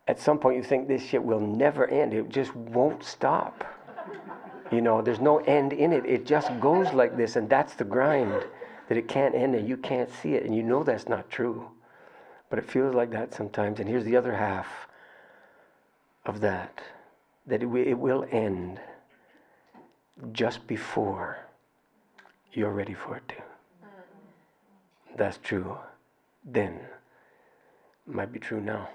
At some point you think this shit will never end. It just won't stop. You know, there's no end in it. It just goes like this, and that's the grind, that it can't end and you can't see it, and you know that's not true. But it feels like that sometimes. And here's the other half of that it will end just before you're ready for it to. That's true then. Might be true now.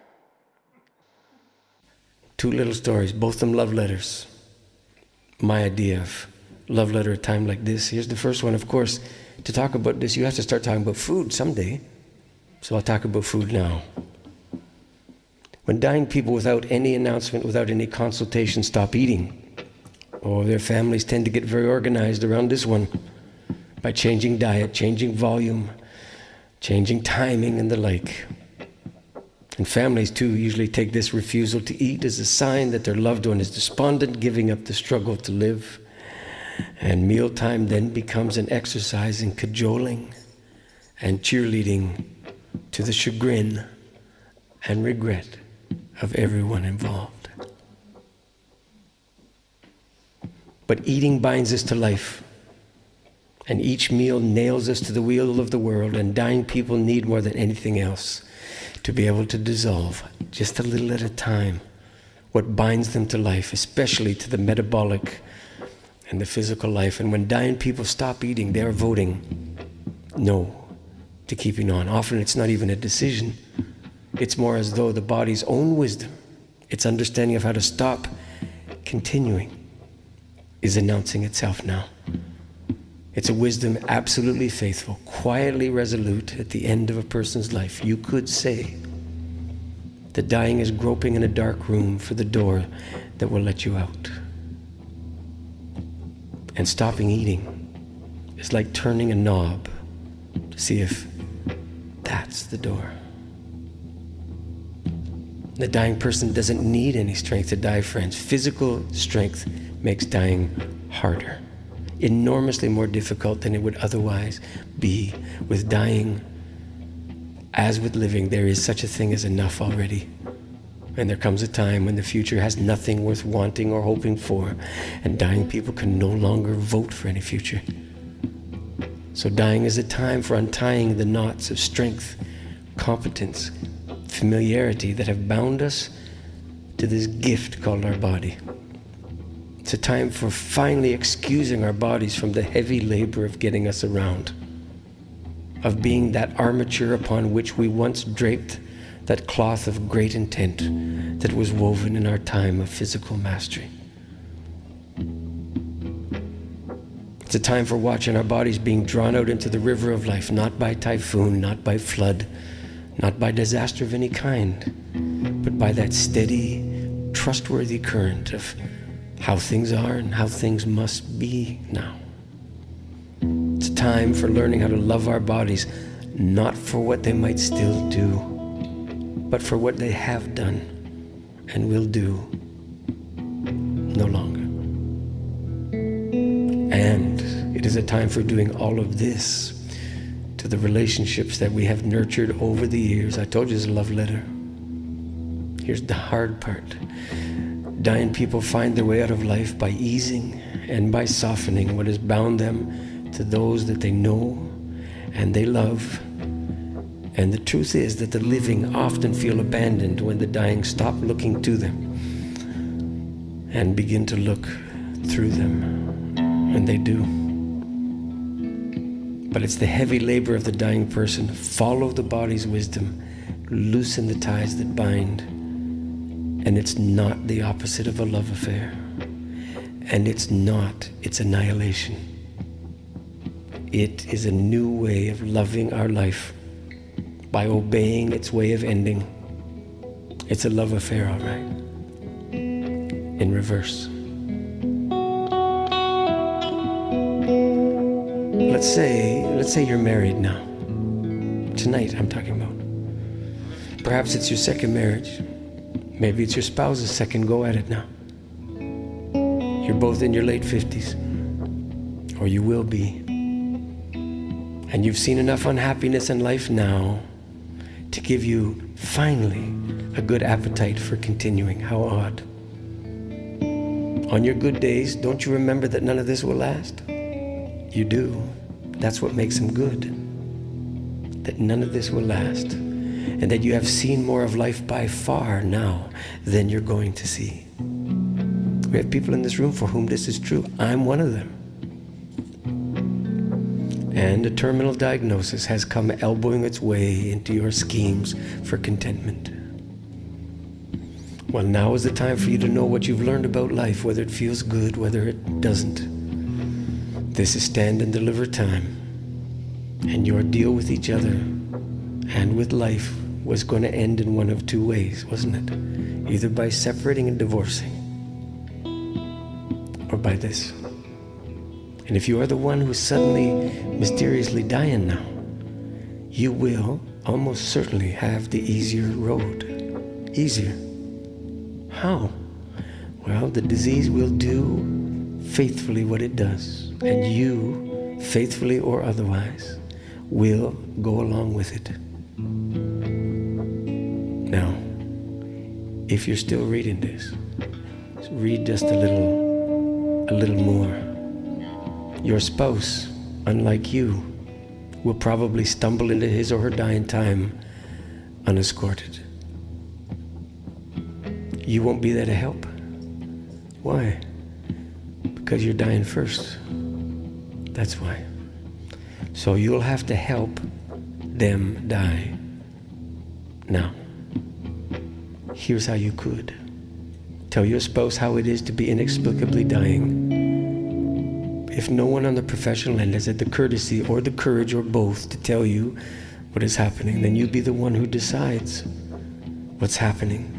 2 little stories, both of them love letters. My idea of love letter at a time like this. Here's the first one. Of course, to talk about this, you have to start talking about food someday. So I'll talk about food now. When dying people without any announcement, without any consultation, stop eating, or their families tend to get very organized around this one by changing diet, changing volume, changing timing and the like. And families too usually take this refusal to eat as a sign that their loved one is despondent, giving up the struggle to live. And mealtime then becomes an exercise in cajoling and cheerleading to the chagrin and regret of everyone involved. But eating binds us to life, and each meal nails us to the wheel of the world, and dying people need more than anything else to be able to dissolve, just a little at a time, what binds them to life, especially to the metabolic and the physical life. And when dying people stop eating, they are voting no to keeping on. Often it's not even a decision. It's more as though the body's own wisdom, its understanding of how to stop continuing, is announcing itself now. It's a wisdom absolutely faithful, quietly resolute at the end of a person's life. You could say the dying is groping in a dark room for the door that will let you out. And stopping eating is like turning a knob to see if that's the door. The dying person doesn't need any strength to die, friends. Physical strength makes dying harder, enormously more difficult than it would otherwise be. With dying, as with living, there is such a thing as enough already. And there comes a time when the future has nothing worth wanting or hoping for, and dying people can no longer vote for any future. So dying is a time for untying the knots of strength, competence, familiarity that have bound us to this gift called our body. It's a time for finally excusing our bodies from the heavy labor of getting us around, of being that armature upon which we once draped that cloth of great intent that was woven in our time of physical mastery. It's a time for watching our bodies being drawn out into the river of life, not by typhoon, not by flood, not by disaster of any kind, but by that steady, trustworthy current of how things are and how things must be now. It's a time for learning how to love our bodies, not for what they might still do, but for what they have done and will do no longer. And it is a time for doing all of this to the relationships that we have nurtured over the years. I told you it's a love letter. Here's the hard part. Dying people find their way out of life by easing and by softening what has bound them to those that they know and they love. And the truth is that the living often feel abandoned when the dying stop looking to them and begin to look through them. And they do. But it's the heavy labor of the dying person. Follow the body's wisdom. Loosen the ties that bind. And it's not the opposite of a love affair. And it's not its annihilation. It is a new way of loving our life by obeying its way of ending. It's a love affair, all right. In reverse. Let's say you're married now. Tonight, I'm talking about. Perhaps it's your second marriage. Maybe it's your spouse's second go at it now. You're both in your late 50s, or you will be. And you've seen enough unhappiness in life now to give you, finally, a good appetite for continuing. How odd. On your good days, don't you remember that none of this will last? You do. That's what makes them good. That none of this will last. And that you have seen more of life by far now than you're going to see. We have people in this room for whom this is true. I'm one of them. And a terminal diagnosis has come elbowing its way into your schemes for contentment. Well, now is the time for you to know what you've learned about life, whether it feels good, whether it doesn't. This is stand and deliver time. And your deal with each other and with life was going to end in one of two ways, wasn't it? Either by separating and divorcing, or by this. And if you are the one who's suddenly, mysteriously dying now, you will almost certainly have the easier road. Easier. How? Well, the disease will do faithfully what it does, and you, faithfully or otherwise, will go along with it. Now, if you're still reading this, read just a little more. Your spouse, unlike you, will probably stumble into his or her dying time unescorted. You won't be there to help. Why? Because you're dying first. That's why. So you'll have to help them die. Now, here's how you could. Tell your spouse how it is to be inexplicably dying. If no one on the professional end has had the courtesy or the courage or both to tell you what is happening, then you be the one who decides what's happening.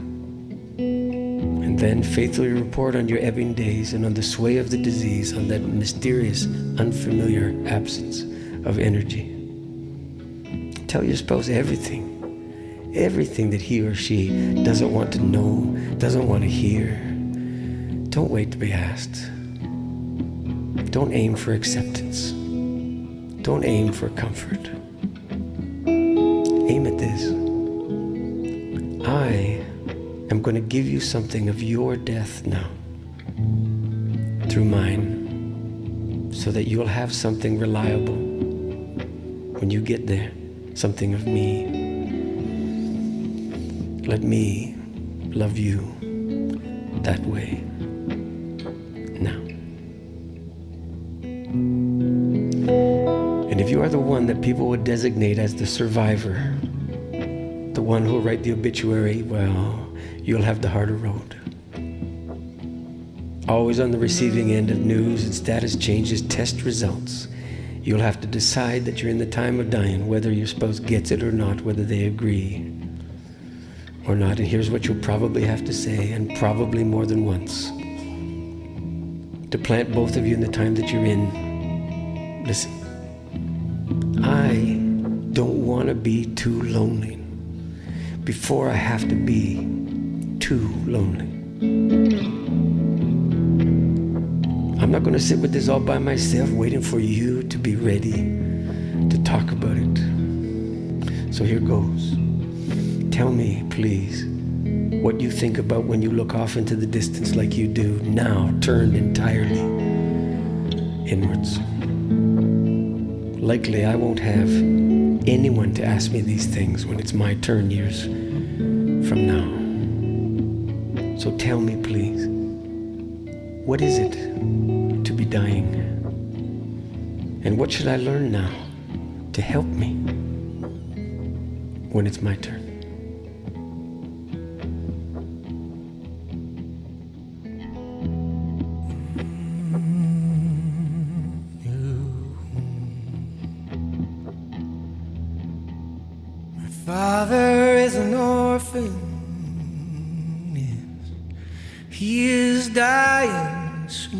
And then faithfully report on your ebbing days and on the sway of the disease, on that mysterious, unfamiliar absence of energy. Tell your spouse everything that he or she doesn't want to know, doesn't want to hear. Don't wait to be asked. Don't aim for acceptance. Don't aim for comfort. Aim at this. I am going to give you something of your death now through mine, so that you'll have something reliable when you get there, something of me. Let me love you that way now. And if you are the one that people would designate as the survivor, the one who will write the obituary, well, you'll have the harder road. Always on the receiving end of news and status changes, test results. You'll have to decide that you're in the time of dying, whether your spouse gets it or not, whether they agree or not. And here's what you'll probably have to say, and probably more than once. To plant both of you in the time that you're in. Listen, I don't want to be too lonely before I have to be too lonely. I'm not going to sit with this all by myself, waiting for you to be ready to talk about it. So here goes. Tell me, please, what you think about when you look off into the distance like you do now, turned entirely inwards. Likely I won't have anyone to ask me these things when it's my turn years from now. So tell me, please, what is it to be dying? And what should I learn now to help me when it's my turn? Father is an orphan, yes, he is dying soon.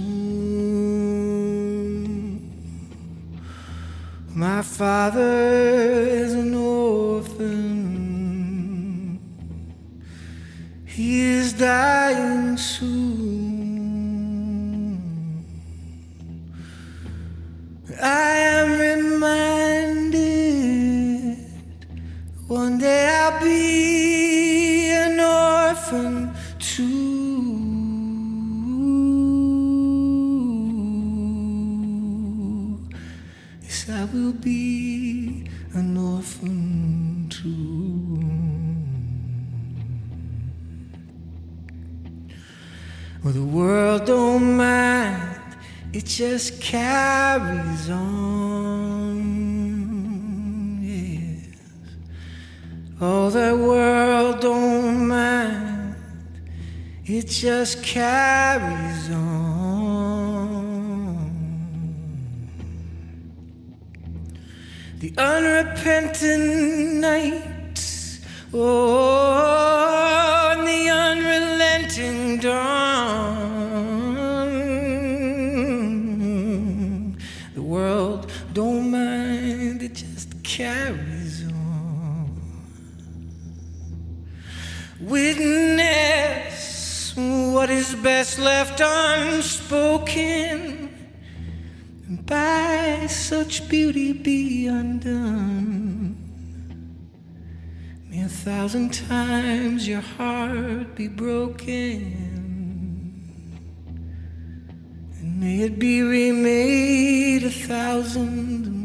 My father is an orphan, dying soon. I am reminded one day I'll be an orphan too. Yes, I will be an orphan too. Well, the world don't mind, it just carries on, yes. Oh, the world don't mind, it just carries on. The unrepentant nights, oh, and the unrelenting dawn. The world don't mind, it just carries on. Witness what is best left unspoken, and by such beauty be undone. May 1,000 times your heart be broken, and may it be remade 1,001.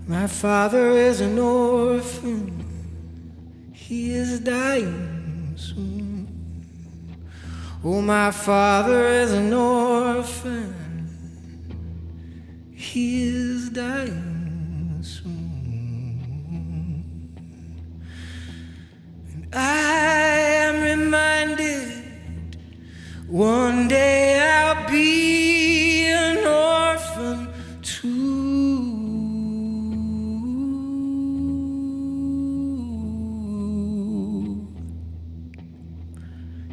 My father is an orphan, he is dying soon. Oh, my father is an orphan, he is dying soon. And I am reminded one day I'll be an orphan too.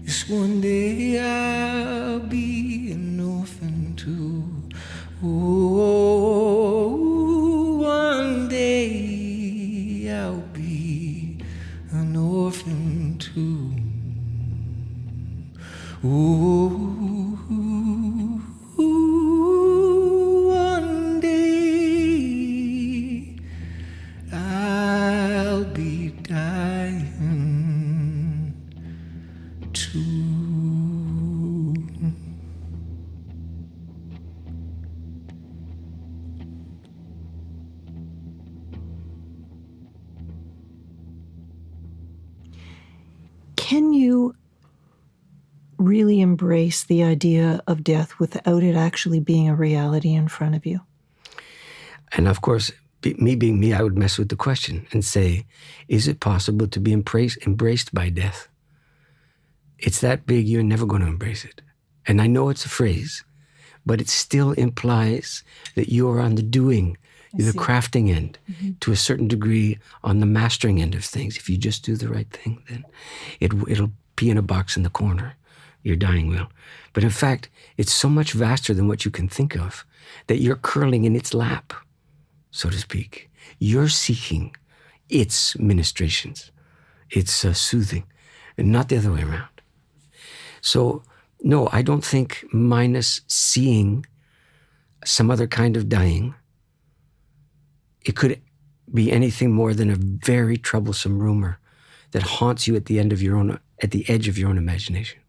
Yes, one day I'll be an orphan too. Oh, one day I'll be an orphan too. Oh, one day I'll be dying too. Can you really embrace the idea of death without it actually being a reality in front of you? And of course, me being me, I would mess with the question and say, is it possible to be embraced by death? It's that big, you're never going to embrace it. And I know it's a phrase, but it still implies that you're on the doing, the crafting end, to a certain degree on the mastering end of things. If you just do the right thing, then it'll be in a box in the corner. Your dying will. But in fact, it's so much vaster than what you can think of that you're curling in its lap, so to speak. You're seeking its ministrations, its soothing, and not the other way around. So, no, I don't think minus seeing some other kind of dying, it could be anything more than a very troublesome rumor that haunts you at the edge of your own imagination.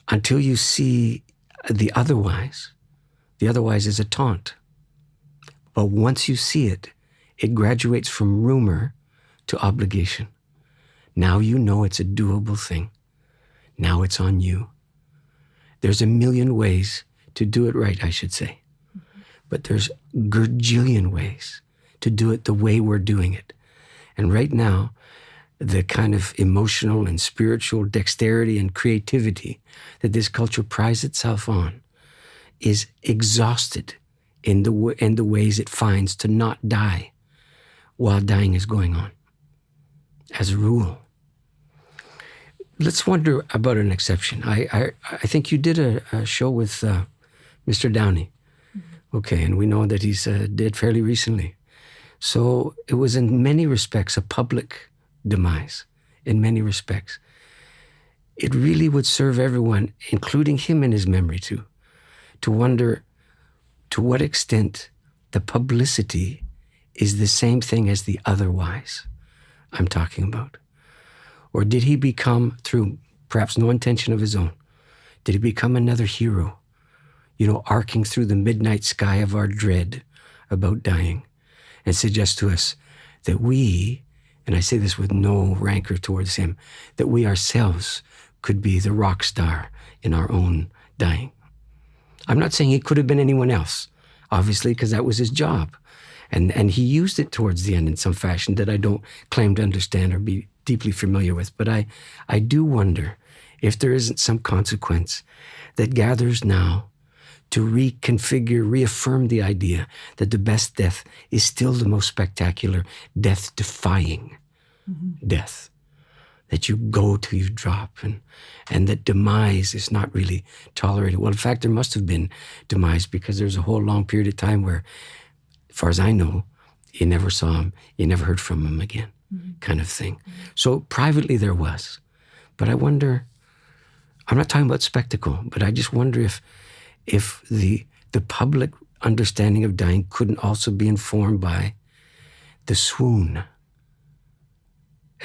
Until you see the otherwise is a taunt. But once you see it, it graduates from rumor to obligation. Now you know it's a doable thing. Now it's on you. There's a million ways to do it right, I should say. But there's gajillion ways to do it the way we're doing it. And right now, the kind of emotional and spiritual dexterity and creativity that this culture prides itself on is exhausted in the ways it finds to not die while dying is going on, as a rule. Let's wonder about an exception. I think you did a show with Mr. Downey. Okay, and we know that he's dead fairly recently. So it was in many respects a public demise, in many respects. It really would serve everyone, including him in his memory too, to wonder to what extent the publicity is the same thing as the otherwise I'm talking about. Or did he become, through perhaps no intention of his own, did he become another hero, arcing through the midnight sky of our dread about dying, and suggest to us that we, and I say this with no rancor towards him, that we ourselves could be the rock star in our own dying. I'm not saying he could have been anyone else, obviously, because that was his job. And he used it towards the end in some fashion that I don't claim to understand or be deeply familiar with. But I do wonder if there isn't some consequence that gathers now to reconfigure, reaffirm the idea that the best death is still the most spectacular, death-defying death. That you go till you drop, and that demise is not really tolerated. Well, in fact, there must have been demise, because there's a whole long period of time where, as far as I know, you never saw him, you never heard from him again, kind of thing. So privately there was. But I wonder, I'm not talking about spectacle, but I just wonder if the public understanding of dying couldn't also be informed by the swoon,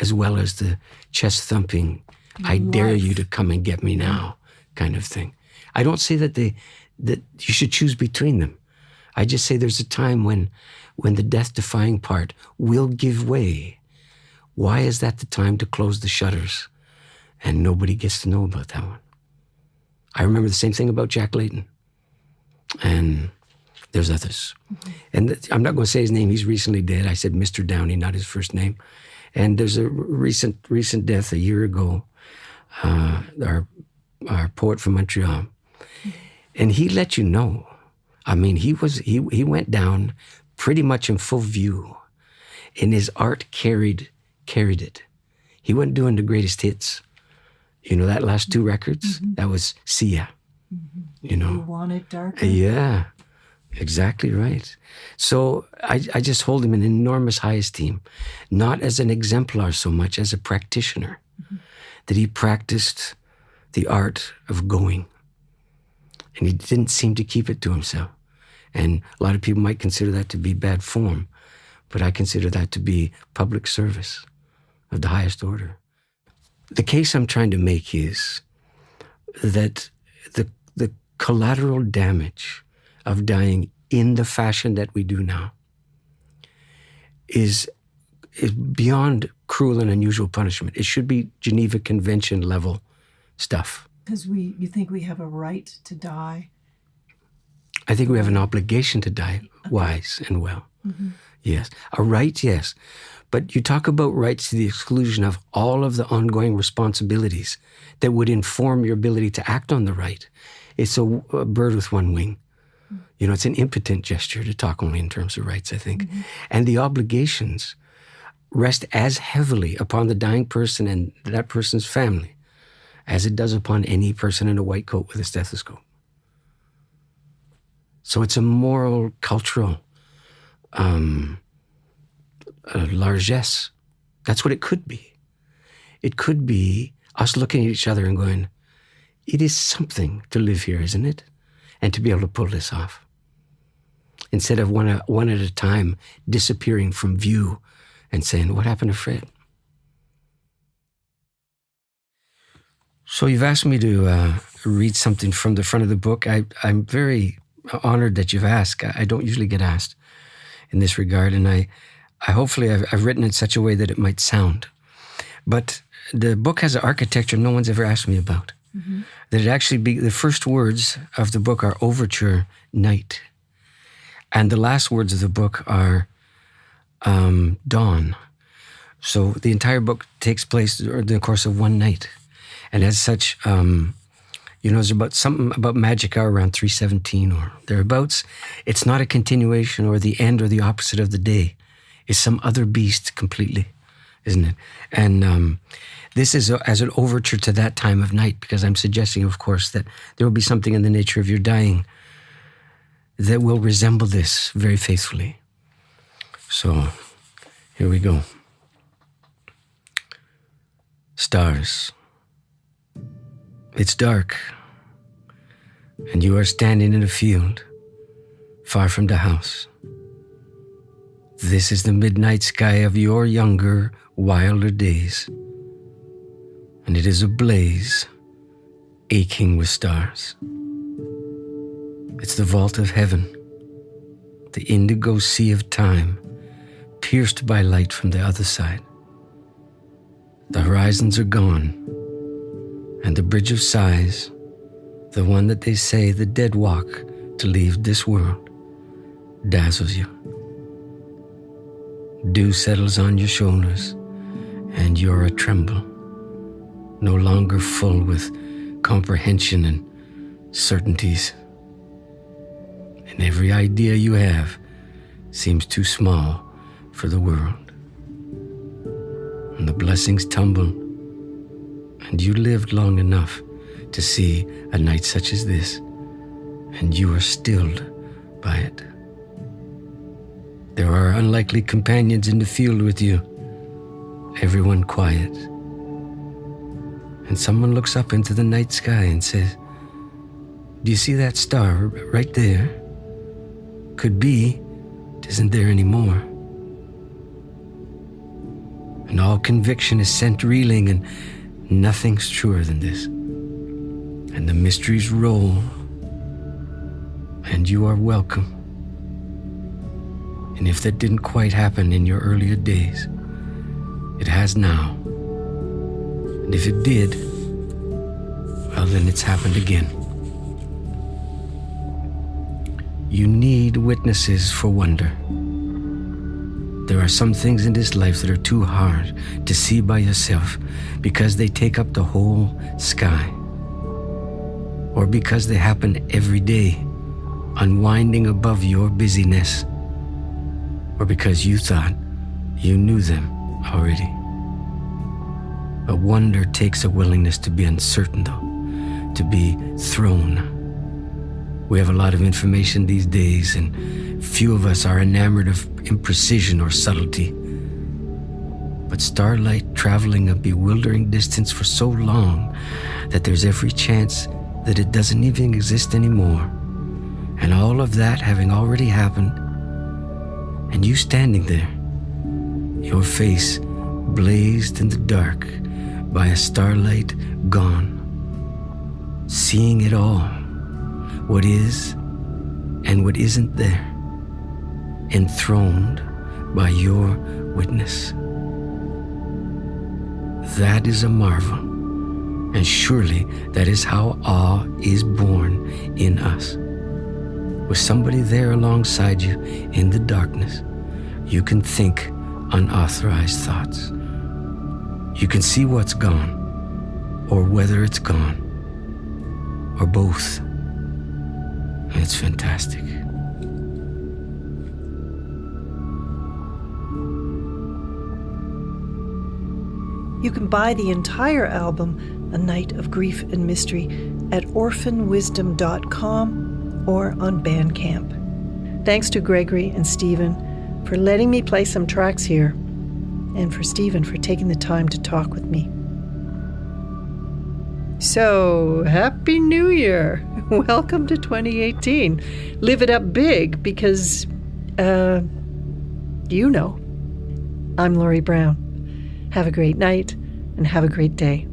as well as the chest-thumping, I dare you to come and get me now, kind of thing. I don't say that that you should choose between them. I just say there's a time when the death-defying part will give way. Why is that the time to close the shutters? And nobody gets to know about that one. I remember the same thing about Jack Layton. And there's others. And I'm not going to say his name. He's recently dead. I said Mr. Downey, not his first name. And there's a recent death a year ago, our poet from Montreal. And he let you know. I mean, he went down pretty much in full view. And his art carried it. He wasn't doing the greatest hits. That last two records, that was Sia. You want it darker? Yeah, exactly right. So I just hold him in enormous high esteem, not as an exemplar so much as a practitioner, that he practiced the art of going. And he didn't seem to keep it to himself. And a lot of people might consider that to be bad form, but I consider that to be public service of the highest order. The case I'm trying to make is that the collateral damage of dying in the fashion that we do now is beyond cruel and unusual punishment. It should be Geneva Convention level stuff. Because you think we have a right to die? I think we have an obligation to die wise and well. Yes. A right, yes. But you talk about rights to the exclusion of all of the ongoing responsibilities that would inform your ability to act on the right. It's a bird with one wing. It's an impotent gesture to talk only in terms of rights, I think. And the obligations rest as heavily upon the dying person and that person's family as it does upon any person in a white coat with a stethoscope. So it's a moral, cultural largesse. That's what it could be. It could be us looking at each other and going, it is something to live here, isn't it? And to be able to pull this off. Instead of one at a time disappearing from view and saying, what happened to Fred? So you've asked me to read something from the front of the book. I'm very honored that you've asked. I don't usually get asked in this regard, and I hopefully I've written it in such a way that it might sound. But the book has an architecture no one's ever asked me about. That it actually the first words of the book are overture, night. And the last words of the book are dawn. So the entire book takes place during the course of one night. And as such, there's something about magic hour around 3:17 or thereabouts. It's not a continuation or the end or the opposite of the day. It's some other beast completely, isn't it? And this is as an overture to that time of night, because I'm suggesting, of course, that there will be something in the nature of your dying that will resemble this very faithfully. So, here we go. Stars. It's dark, and you are standing in a field, far from the house. This is the midnight sky of your younger, wilder days, and it is ablaze, aching with stars. It's the vault of heaven, the indigo sea of time, pierced by light from the other side. The horizons are gone, and the bridge of sighs, the one that they say the dead walk to leave this world, dazzles you. Dew settles on your shoulders, and you're a tremble, no longer full with comprehension and certainties. And every idea you have seems too small for the world. And the blessings tumble, and you lived long enough to see a night such as this, and you are stilled by it. There are unlikely companions in the field with you, everyone quiet. And someone looks up into the night sky and says, "Do you see that star right there? Could be it isn't there anymore." And all conviction is sent reeling, and nothing's truer than this. And the mysteries roll, and you are welcome. And if that didn't quite happen in your earlier days, it has now. And if it did, well, then it's happened again. You need witnesses for wonder. There are some things in this life that are too hard to see by yourself because they take up the whole sky, or because they happen every day, unwinding above your busyness, or because you thought you knew them already. But wonder takes a willingness to be uncertain, though, to be thrown. We have a lot of information these days, and few of us are enamored of imprecision or subtlety. But starlight traveling a bewildering distance for so long that there's every chance that it doesn't even exist anymore. And all of that having already happened, and you standing there, your face blazed in the dark by a starlight gone, seeing it all, what is and what isn't there, enthroned by your witness. That is a marvel, and surely that is how awe is born in us. With somebody there alongside you in the darkness, you can think unauthorized thoughts. You can see what's gone, or whether it's gone, or both. And it's fantastic. You can buy the entire album, A Night of Grief and Mystery, at orphanwisdom.com or on Bandcamp. Thanks to Gregory and Stephen for letting me play some tracks here, and for Stephen for taking the time to talk with me. So, Happy New Year! Welcome to 2018. Live it up big because, you know. I'm Lori Brown. Have a great night and have a great day.